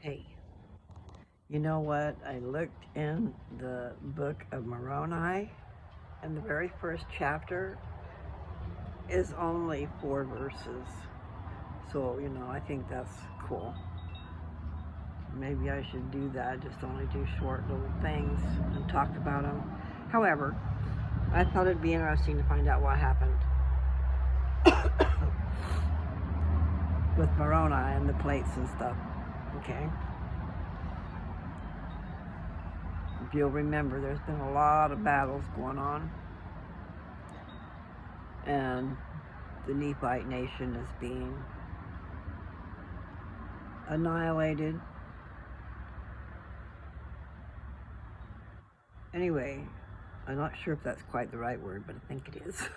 Hey, you know what? I looked in the book of Moroni, and the very first chapter is only 4 verses. So, I think that's cool. Maybe I should do that, just only do short little things and talk about them. However, I thought it'd be interesting to find out what happened with Moroni and the plates and stuff. Okay? If you'll remember, there's been a lot of battles going on, and the Nephite nation is being annihilated. Anyway, I'm not sure if that's quite the right word, but I think it is.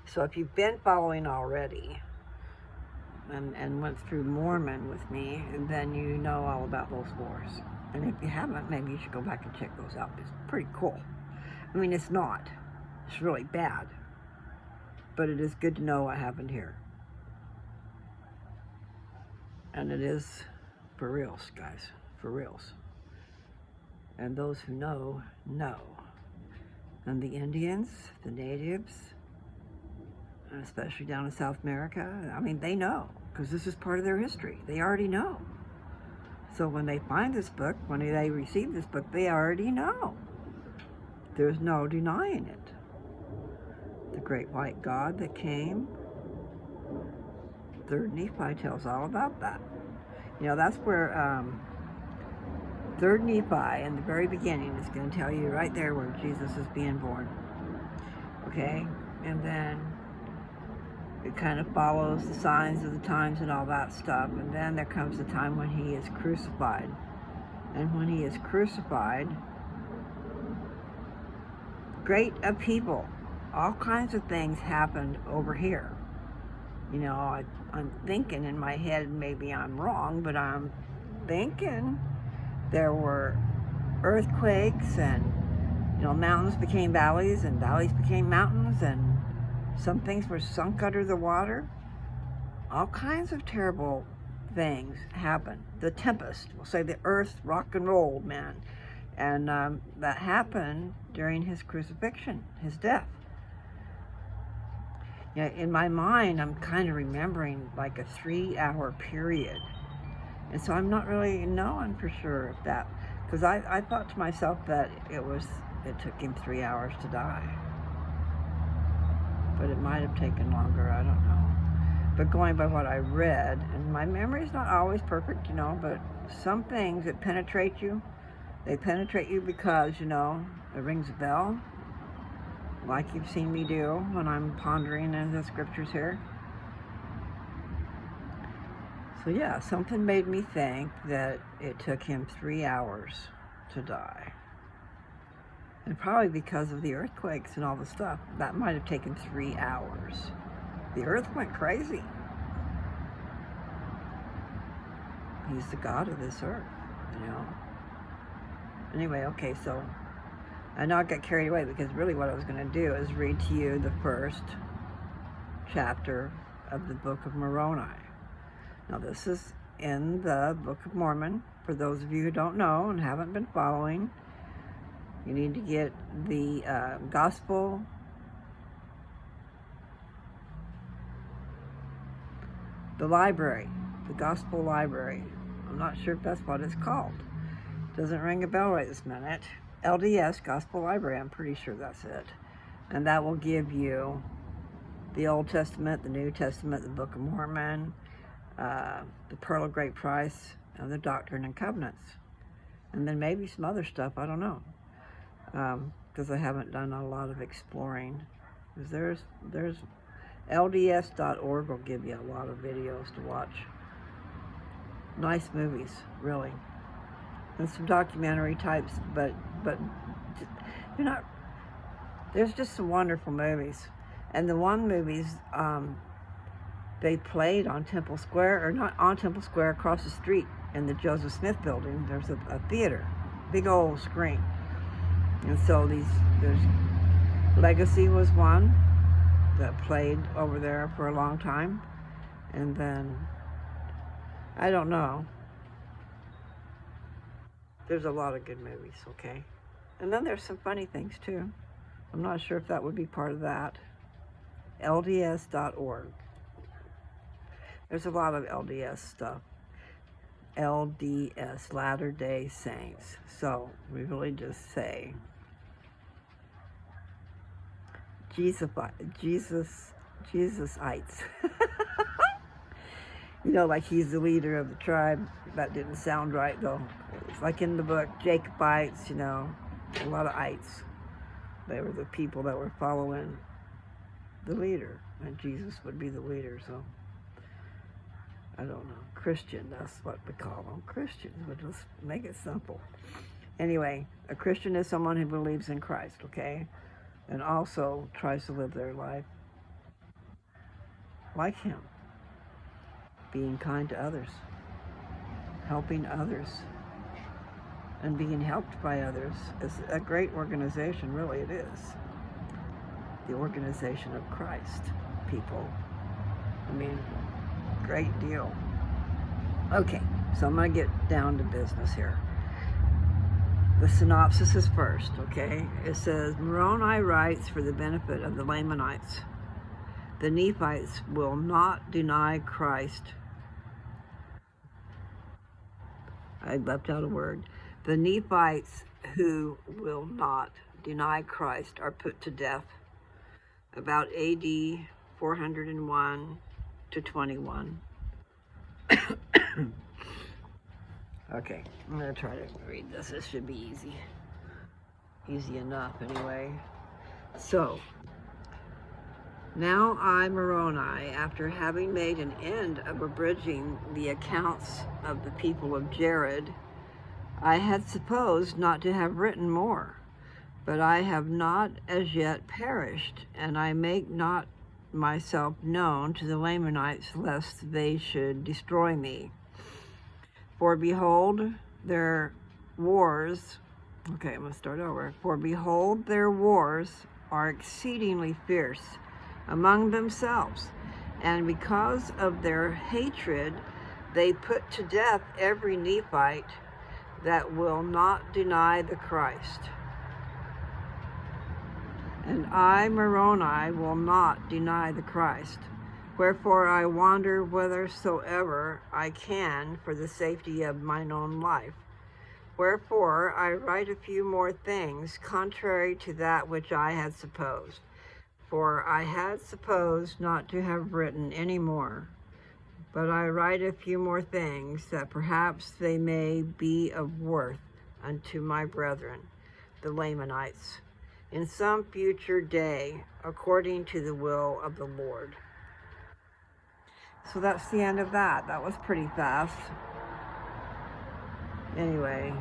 So if you've been following already and went through Mormon with me, then you know all about those wars. And if you haven't, maybe you should go back and check those out. It's pretty cool. I mean, it's not. It's really bad. But it is good to know what happened here. And it is for reals, guys. For reals. And those who know, know. And the Indians, the natives, especially down in South America, I mean, they know, because this is part of their history. They already know. So when they find this book, when they receive this book, they already know. There's no denying it. The great white God that came, Third Nephi tells all about that. That's where Third Nephi in the very beginning is going to tell you right there where Jesus is being born. Okay? And then it kind of follows the signs of the times and all that stuff. And then there comes the time when he is crucified. And when he is crucified, great upheaval. All kinds of things happened over here. I'm thinking in my head, maybe I'm wrong, but I'm thinking there were earthquakes, and mountains became valleys and valleys became mountains, and some things were sunk under the water. All kinds of terrible things happened. The tempest, we'll say the earth rock and rolled, man. And that happened during his crucifixion, his death. In my mind, I'm kind of remembering like a 3-hour period. And so I'm not really knowing for sure if that, because I thought to myself that it took him 3 hours to die. But it might have taken longer, I don't know. But going by what I read, and my memory's not always perfect, but some things that penetrate you, they penetrate you because, it rings a bell, like you've seen me do when I'm pondering in the scriptures here. So yeah, something made me think that it took him 3 hours to die. And probably because of the earthquakes and all the stuff, that might have taken 3 hours. The earth went crazy. He's the God of this earth, Anyway, okay, so I know I got carried away because really what I was going to do is read to you the first chapter of the Book of Moroni. Now this is in the Book of Mormon. For those of you who don't know and haven't been following, you need to get the Gospel Library. I'm not sure if that's what it's called. Doesn't ring a bell right this minute. LDS, Gospel Library, I'm pretty sure that's it. And that will give you the Old Testament, the New Testament, the Book of Mormon, the Pearl of Great Price, and the Doctrine and Covenants. And then maybe some other stuff, I don't know. Because I haven't done a lot of exploring. Because there's LDS.org will give you a lot of videos to watch. Nice movies, really. And some documentary types, but you're not, there's just some wonderful movies. And the one movies, they played on Temple Square, or not on Temple Square, across the street in the Joseph Smith building. There's a theater, big old screen. And so there's Legacy was one that played over there for a long time. And then, I don't know, There's a lot of good movies, okay? And then there's some funny things too. I'm not sure if that would be part of that. LDS.org. There's a lot of LDS stuff. LDS, Latter-day Saints. So we really just say Jesusites. You know, like he's the leader of the tribe. That didn't sound right though. It's like in the book, Jacobites, you know, a lot of ites. They were the people that were following the leader, and Jesus would be the leader, so I don't know. Christian, that's what we call them. Christians, but let's make it simple. Anyway, a Christian is someone who believes in Christ, okay? And also tries to live their life like him. Being kind to others. Helping others. And being helped by others is a great organization, really it is. The organization of Christ, people. I mean, great deal. Okay, so I'm going to get down to business here. The synopsis is first, okay? It says, Moroni writes for the benefit of the Lamanites. The Nephites will not deny Christ. I left out a word. The Nephites who will not deny Christ are put to death about AD 401 to 21. Okay, I'm going to try to read this. This should be easy. Easy enough, anyway. So, now I, Moroni, after having made an end of abridging the accounts of the people of Jared, I had supposed not to have written more, but I have not as yet perished, and I make not myself known to the Lamanites, lest they should destroy me. For behold, their wars, okay, I'm going to start over. For behold, their wars are exceedingly fierce among themselves, and because of their hatred, they put to death every Nephite that will not deny the Christ. And I, Moroni, will not deny the Christ. Wherefore I wander whithersoever I can for the safety of mine own life. Wherefore I write a few more things contrary to that which I had supposed. For I had supposed not to have written any more. But I write a few more things, that perhaps they may be of worth unto my brethren, the Lamanites, in some future day, according to the will of the Lord. So that's the end of that. That was pretty fast. Anyway,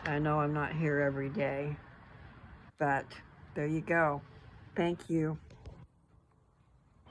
I know I'm not here every day, but there you go. Thank you.